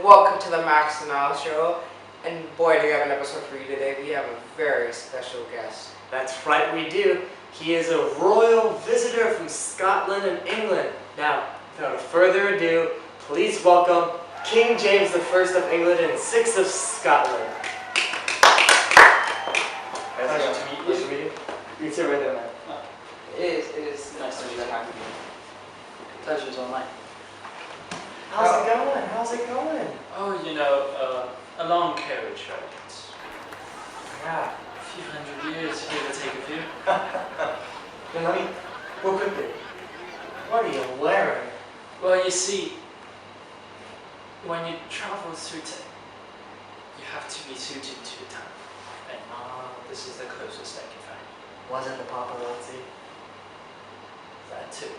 welcome to the Max and Al Show. And boy, do we have an episode for you today. We have a very special guest. That's right, we do. He is a royal visitor from Scotland and England. Now, without further ado, please welcome King James I of England and VI of Scotland. Nice to meet you. You can sit right there, man. It is Nice to meet you. Pleasure's all mine. How's it going? Oh, you know, a long carriage ride. Yeah. A few hundred years, give or take a few. Then let me, real quickly, what are you wearing? Well, you see, when you travel through time, you have to be suited to the time. And this is the closest I can find. Was it the paparazzi? That too.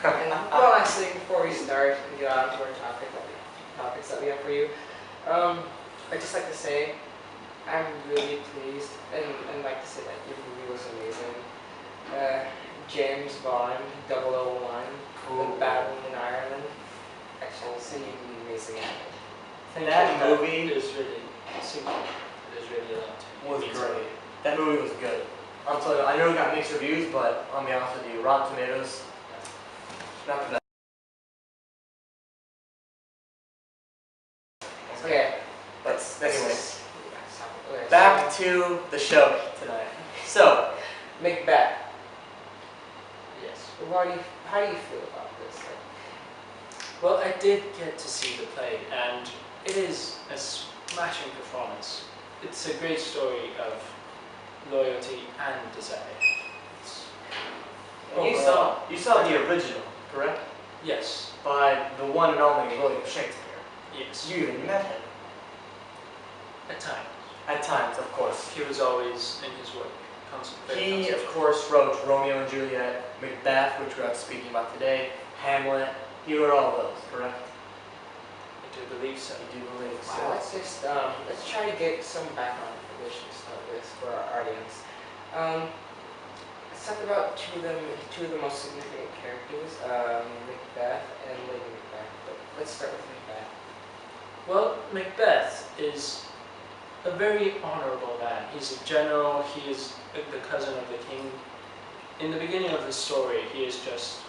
And well, actually, before we start and get on to our topics that we have for you, I'd just like to say I'm really pleased and like to say that your movie was amazing. James Bond 001, The Battle in Ireland. Actually, I'll say you'd be amazing at it. That movie is really super. It is really a lot to was great. That movie was good. I'll tell you, I know it got mixed reviews, but I'll be honest with you, Rotten Tomatoes, not the best. Okay. But anyways, back to the show tonight. So, Macbeth. Yes. How do you feel about this? Well, I did get to see the play, and it is a smashing performance. It's a great story of loyalty and desire. you saw the original, correct? Yes. By the one and only William Shakespeare. Yes. You even met him. At times. At times, of course. He was always in his work. He, of course, wrote Romeo and Juliet, Macbeth, which we're speaking about today, Hamlet. He wrote all those, correct? I do believe so. I do believe so. Wow, let's try to get some background information to start with for our audience. Let's talk about two of the most significant characters, Macbeth and Lady Macbeth. But let's start with Macbeth. Well, Macbeth is a very honorable man. He's a general. He is the cousin of the king. In the beginning of the story, he is just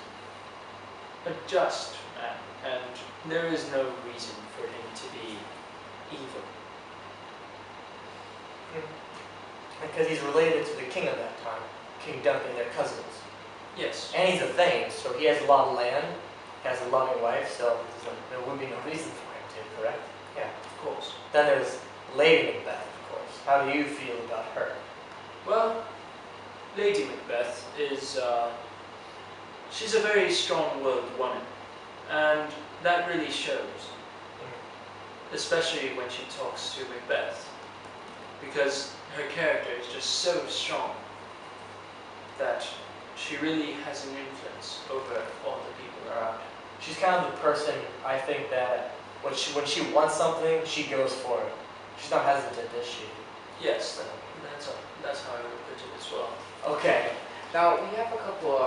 a just man, and there is no reason for him to be evil. Because he's related to the king of that time, King Duncan, their cousins. Yes. And he's a thane, so he has a lot of land, he has a loving wife, so there would be no reason for him to, correct? Yeah. Of course. Then there's Lady Macbeth, of course. How do you feel about her? Well, Lady Macbeth is, she's a very strong-willed woman, and that really shows, especially when she talks to Macbeth, because her character is just so strong that she really has an influence over all the people around her. She's kind of the person, I think, that when she wants something, she goes for it. She's not hesitant, is she? Yes, that's how I would put it as well. Okay. Now we have a couple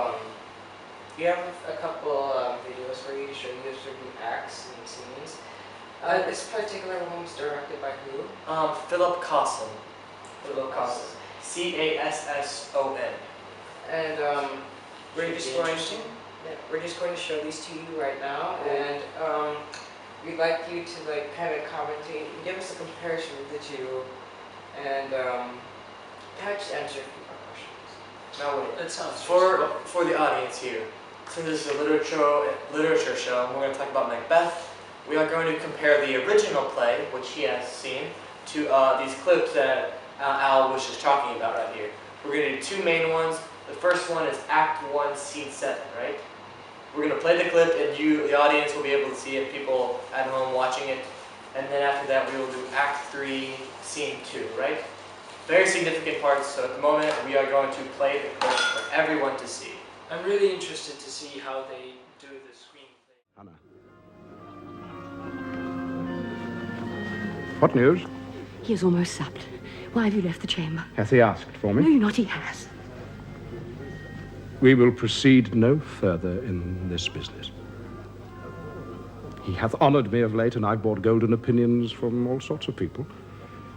videos for you to show you certain acts and scenes. This particular one was directed by who? Philip Cosson. Philip Cosson. Casson. And we're just going to show these to you right now, and we'd like you to kind of commentate and give us a comparison of the two, and kind of just answer a few more questions. Now wait. That sounds For the audience here, since this is a literature show, and we're going to talk about Macbeth, we are going to compare the original play, which he has seen, to these clips that Al was just talking about right here. We're going to do two main ones. The first one is Act 1, Scene 7, right? We're going to play the clip, and you, the audience, will be able to see it, people at home watching it. And then after that, we will do Act 3, Scene 2, right? Very significant parts, so at the moment, we are going to play the clip for everyone to see. I'm really interested to see how they do the screenplay. Anna. What news? He is almost supped. Why have you left the chamber? Hath he asked for me? No, not he has. We will proceed no further in this business. He hath honoured me of late, and I've bought golden opinions from all sorts of people,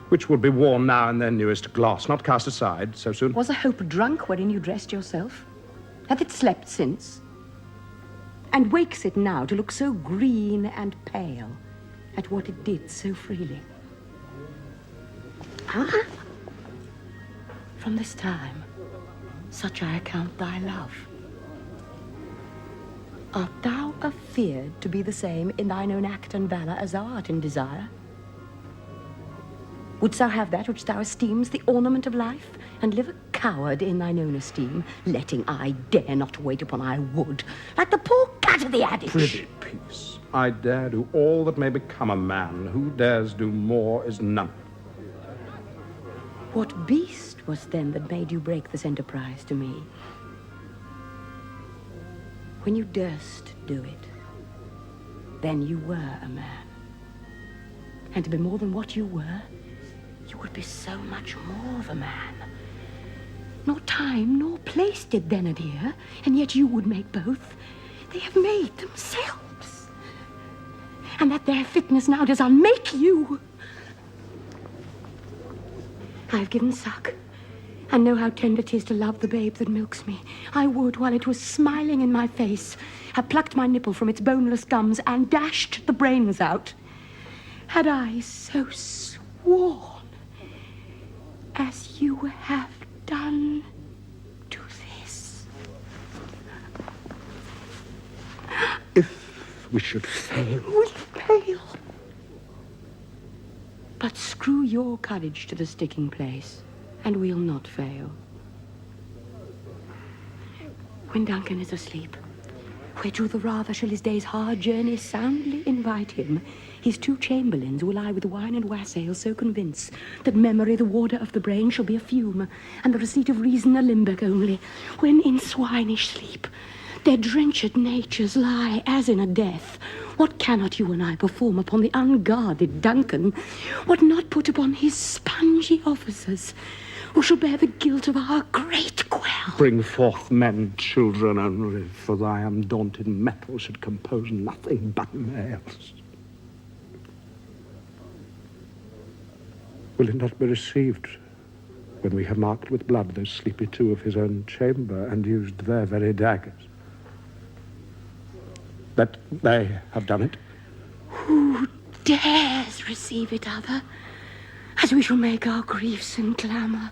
which will be worn now and then newest gloss, not cast aside so soon. Was a hope drunk wherein you dressed yourself? Hath it slept since? And wakes it now to look so green and pale at what it did so freely? Ah! From this time, such I account thy love. Art thou afeard to be the same in thine own act and valour as thou art in desire? Wouldst thou have that which thou esteemest the ornament of life, and live a coward in thine own esteem, letting I dare not wait upon I would, like the poor cat of the adage? Prithee, peace. I dare do all that may become a man. Who dares do more is none. What beast was then that made you break this enterprise to me? When you durst do it, then you were a man. And to be more than what you were, you would be so much more of a man. Nor time nor place did then adhere, and yet you would make both. They have made themselves. And that their fitness now does unmake you. I have given suck, and know how tender 'tis to love the babe that milks me. I would, while it was smiling in my face, have plucked my nipple from its boneless gums and dashed the brains out, had I so sworn as you have done to this. If we should fail. We fail. But screw your courage to the sticking place, and we'll not fail. When Duncan is asleep, whereto the rather shall his day's hard journey soundly invite him, his two chamberlains will I with wine and wassail so convince that memory, the warder of the brain, shall be a fume, and the receipt of reason a limbeck only, when in swinish sleep their drenched natures lie as in a death. What cannot you and I perform upon the unguarded Duncan? What not put upon his spongy officers, who shall bear the guilt of our great quell? Bring forth men, children only, for thy undaunted metal should compose nothing but males. Will it not be received when we have marked with blood those sleepy two of his own chamber and used their very daggers? That they have done it? Who dares receive it other? As we shall make our griefs and clamour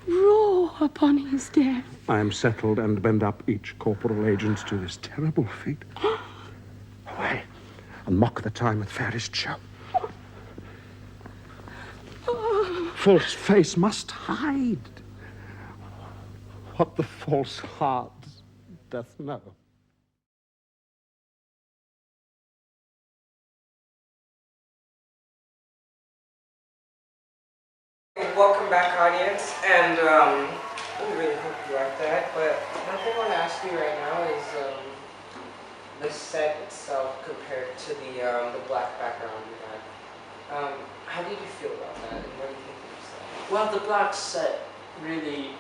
roar upon his death. I am settled and bend up each corporal agent to this terrible feat. Away, and mock the time with fairest show. False face must hide what the false heart doth know. Welcome back, audience, and we really hope you like that. But one thing I want to ask you right now is the set itself compared to the black background you had. How did you feel about that, and what do you think of that? Well, the black set really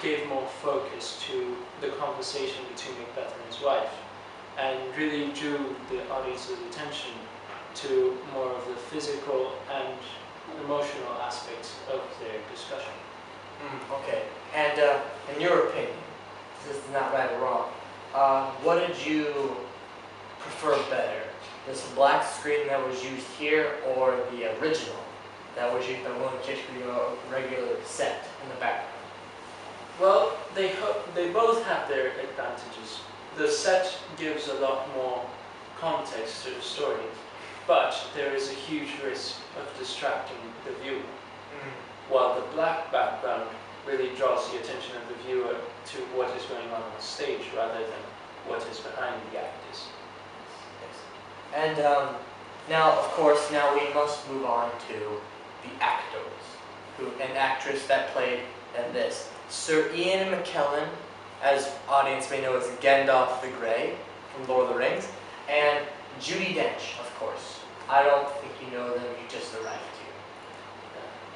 gave more focus to the conversation between Macbeth and his wife, and really drew the audience's attention to more of the physical and emotional aspects of their discussion. Okay, and in your opinion, this is not right or wrong, what did you prefer better? This black screen that was used here, or the original that was used by William Shakespeare, a regular set in the background? Well, they both have their advantages. The set gives a lot more context to the story, but there is a huge risk of distracting the viewer, while the black background really draws the attention of the viewer to what is going on the stage rather than what is behind the actors. Yes. And now, of course, now we must move on to the actors, an actress that played in this. Sir Ian McKellen, as audience may know, as Gandalf the Grey from Lord of the Rings, and Judi Dench, of course. I don't think you know them, you just arrived here.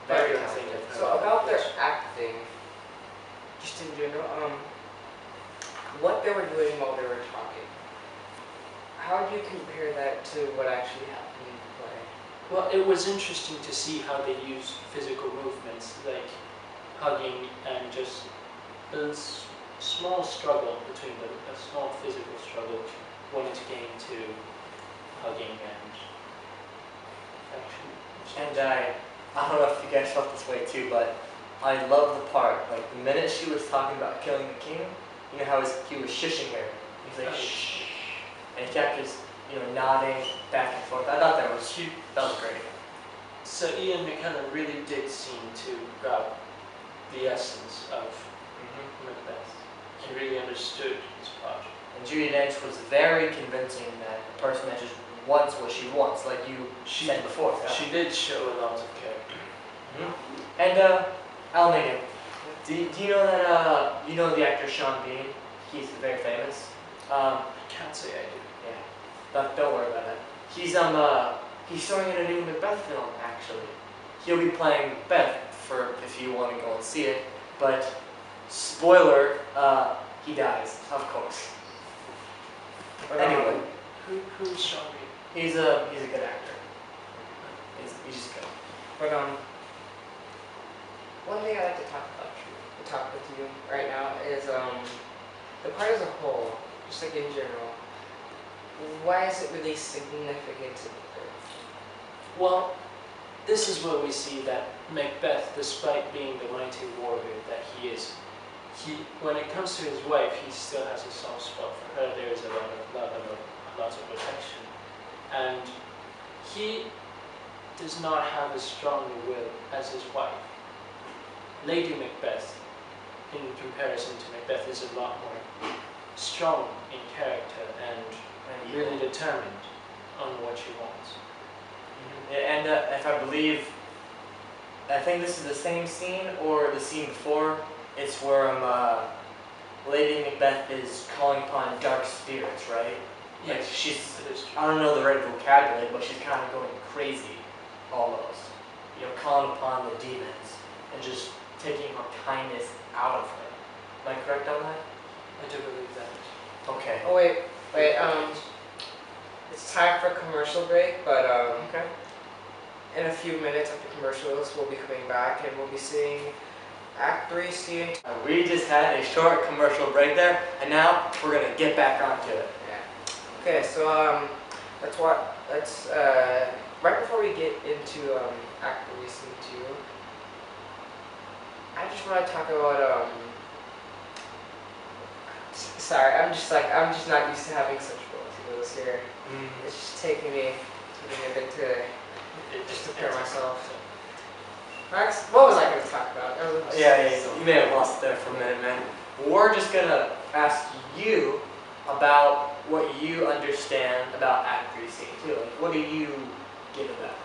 Very talented. So about their acting, just in general, what they were doing while they were talking, how do you compare that to what actually happened in the play? Well, it was interesting to see how they used physical movements, like hugging and just a small struggle between them, a small physical struggle, wanting to gain to hugging and affection. And I don't know if you guys felt this way too, but I love the part, like the minute she was talking about killing the king, you know how he was shushing her. He's like, shh. And he kept just, nodding back and forth. I thought that was great. So Ian McKellen really did seem to grab the essence of Macbeth. He really understood his part. And Judi Dench was very convincing that a person that just wants what she wants, like you said before. She did show a lot of character. And Al Nigam, do you know that you know the actor Sean Bean? He's very famous. I can't say I do. Yeah, don't worry about it. He's starring in a new Macbeth film actually. He'll be playing Macbeth if you want to go and see it. But spoiler, he dies, of course. But, anyway, who's Sean Bean? he's a good actor. He's just good. But one thing I'd like to talk with you right now is the part as a whole, just like in general. Why is it really significant to the play? Well, this is where we see that Macbeth, despite being the mighty warrior that he is, when it comes to his wife, he still has a soft spot for her. There is a lot of love and a lot of affection, and he does not have as strong a will as his wife. Lady Macbeth, in comparison to Macbeth, is a lot more strong in character and really determined on what she wants. And if I think this is the same scene or the scene before. It's where Lady Macbeth is calling upon dark spirits, right? Like Yes, I don't know the right vocabulary, but she's kind of going crazy, almost. Calling upon the demons and just taking her kindness out of her. Am I correct on that? I do believe that. Okay. Oh wait, it's time for a commercial break, but Okay. in a few minutes after commercials, we'll be coming back and we'll be seeing Act 3, Scene 2. We just had a short commercial break there, and now we're gonna get back onto it. Yeah. Okay, so let's right before we get into Act 3, Scene 2, I just want to talk about sorry, I'm just not used to having such roles here. It's just taking me a bit to just prepare myself. Max, what was I going to talk about? Yeah, you may have lost it there for a minute, man. We're just gonna ask you about what you understand about Act 3, Scene 2. Like, what do you give it that?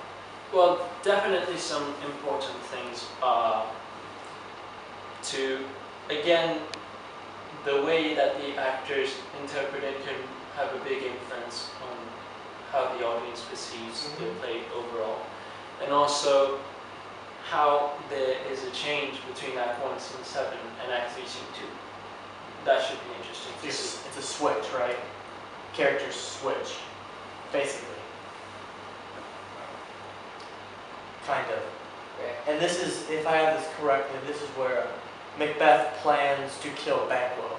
Well, definitely some important things are again, the way that the actors interpret it can have a big influence on how the audience perceives the play overall. And also how there is a change between Act 1, Scene 7 and Act 3, Scene 2. That should be interesting to see. It's a switch, right? Characters switch, basically. Kind of. Okay. And this is, if I have this correctly, this is where Macbeth plans to kill Banquo.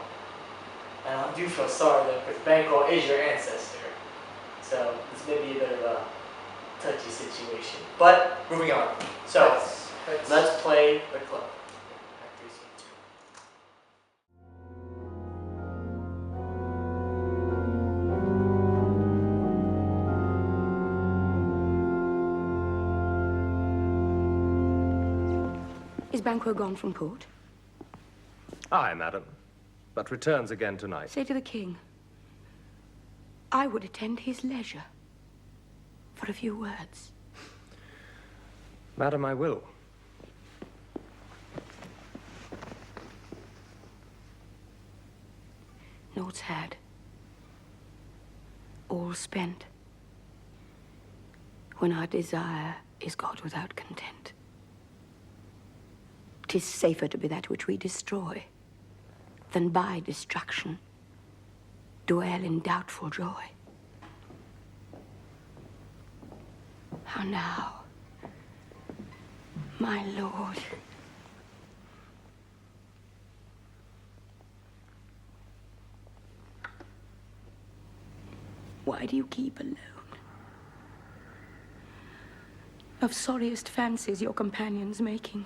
And I do feel sorry though, because Banquo is your ancestor. So this may be a bit of a touchy situation. But moving on. So let's play the clip. Act 3, Scene 2. Is Banquo gone from port? Aye, madam, but returns again tonight. Say to the king, I would attend his leisure for a few words. Madam, I will. Nought's had. All spent. When our desire is God without content. 'Tis safer to be that which we destroy than by destruction dwell in doubtful joy. How now, my lord? Why do you keep alone? Of sorriest fancies your companions making,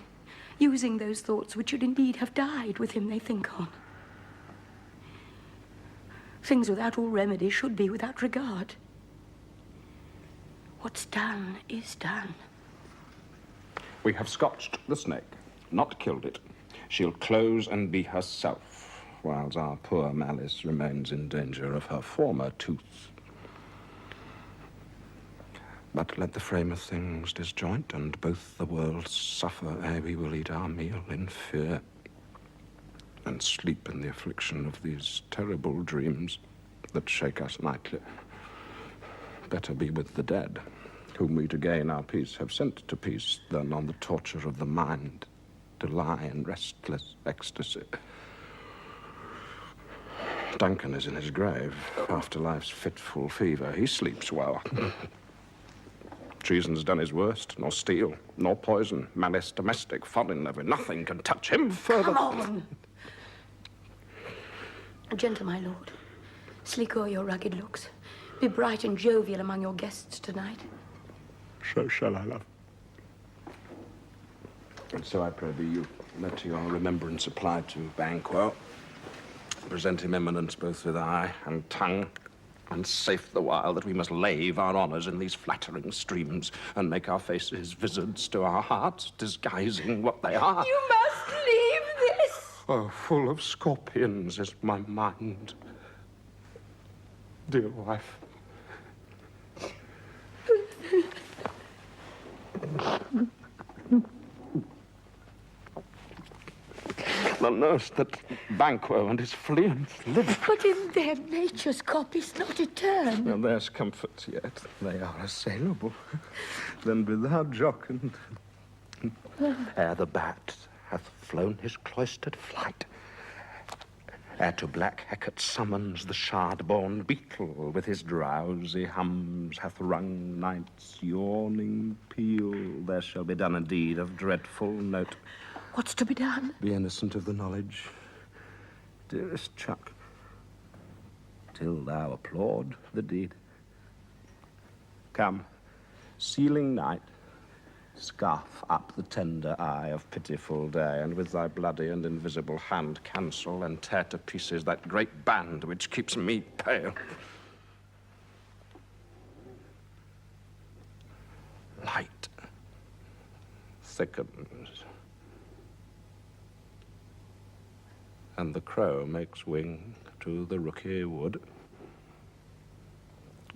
using those thoughts which should indeed have died with him they think on. Things without all remedy should be without regard. What's done is done. We have scotched the snake, not killed it. She'll close and be herself, whiles our poor Malice remains in danger of her former tooth. But let the frame of things disjoint, and both the worlds suffer, ere we will eat our meal in fear, and sleep in the affliction of these terrible dreams that shake us nightly. Better be with the dead, whom we to gain our peace have sent to peace, than on the torture of the mind to lie in restless ecstasy. Duncan is in his grave, after life's fitful fever. He sleeps well. Treason's done his worst, nor steel, nor poison, malice domestic, foreign never, nothing can touch him further. Come on! Gentle, my lord. Sleek o'er your rugged looks. Be bright and jovial among your guests tonight. So shall I, love. And so I pray thee, you let your remembrance apply to Banquo. Present him eminence both with eye and tongue, and safe the while that we must lave our honours in these flattering streams, and make our faces visards to our hearts, disguising what they are. You must leave this! Oh, full of scorpions is my mind. Dear wife. Thou knowest that Banquo and his fleeance live. But in their nature's copy's not eternal. Well, there's comfort yet. They are assailable. Then without jocund, ere the bat hath flown his cloistered flight, ere to black Hecate summons the shard-born beetle, with his drowsy hums hath rung night's yawning peal, there shall be done a deed of dreadful note. What's to be done? Be innocent of the knowledge, dearest Chuck, till thou applaud the deed. Come, sealing night, scarf up the tender eye of pitiful day, and with thy bloody and invisible hand cancel and tear to pieces that great band which keeps me pale. Light thickens, and the crow makes wing to the rooky wood.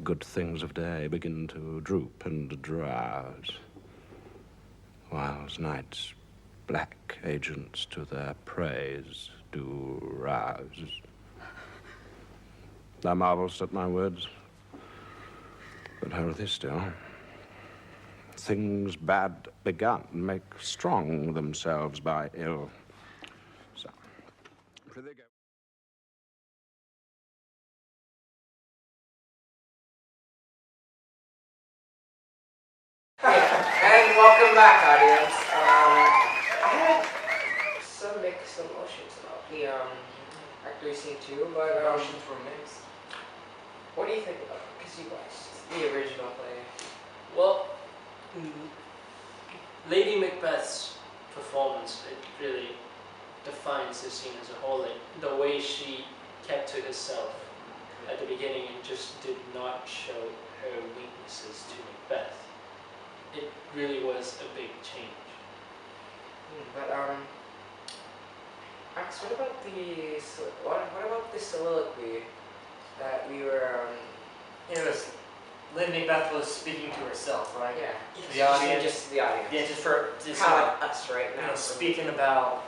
Good things of day begin to droop and drowse, whiles night's black agents to their praise do rouse. Thou marvelst at my words, but hold thee still. Things bad begun make strong themselves by ill. So, prithee go. And welcome back, audience. I had some mixed emotions about the Actor Scene 2, but Emotions were mixed. what do you think about it? Because you watched the original play. Well, Lady Macbeth's performance, it really defines the scene as a whole. Like, the way she kept to herself at the beginning and just did not show her weaknesses to Macbeth. It really was a big change. But Max, what about the soliloquy that we were It was, Lady Macbeth was speaking to herself, right? yeah, The audience. just the audience. Yeah, just Kind like, of like us right you now. know, speaking about,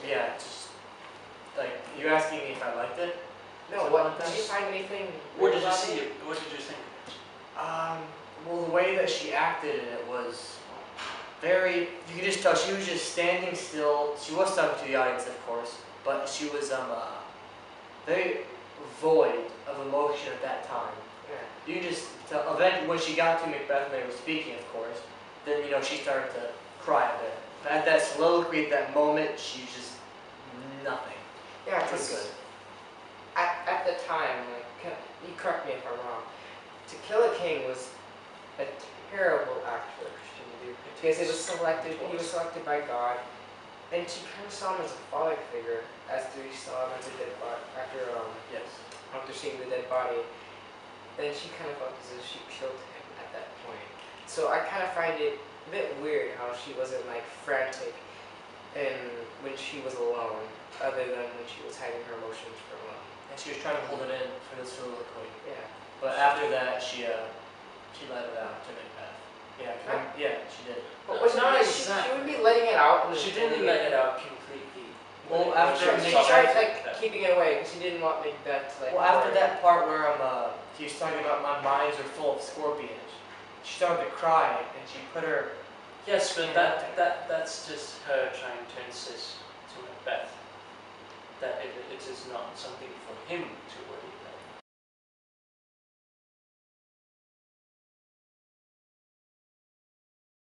yeah, just like, you're asking me if I liked it? No, So what like did that? you find anything? What weird did you about see? it? What did you think? Well, the way that she acted in it was very, you could just tell she was just standing still. She was talking to the audience, of course, but she was very void of emotion at that time. Yeah. You can just tell. Eventually, when she got to Macbeth and they were speaking, of course, then she started to cry a bit. At that soliloquy, at that moment, she was just nothing. Yeah, It was because good. at the time, like, you correct me if I'm wrong, to kill a king was a terrible act for a Christian to do. Because he was selected by God, and she kind of saw him as a father figure, as she saw him as a dead body, Yes. after seeing the dead body. Then she kind of felt as if she killed him at that point. So I kind of find it a bit weird how she wasn't like frantic and when she was alone, other than when she was hiding her emotions from him. And she was trying to hold it in for the soliloquy. Yeah. But after that, she let it out to Macbeth. Yeah, she did. But was Not not exactly. she would be letting it out. She didn't let it out completely. Well, When after was She Macbeth- tried like keeping it away because she didn't want Macbeth to like. Well, after worry. that part where he was talking about my mines are full of scorpions, she started to cry and she put her. Yes, but that's just her trying to insist to Macbeth that it is not something for him to worry.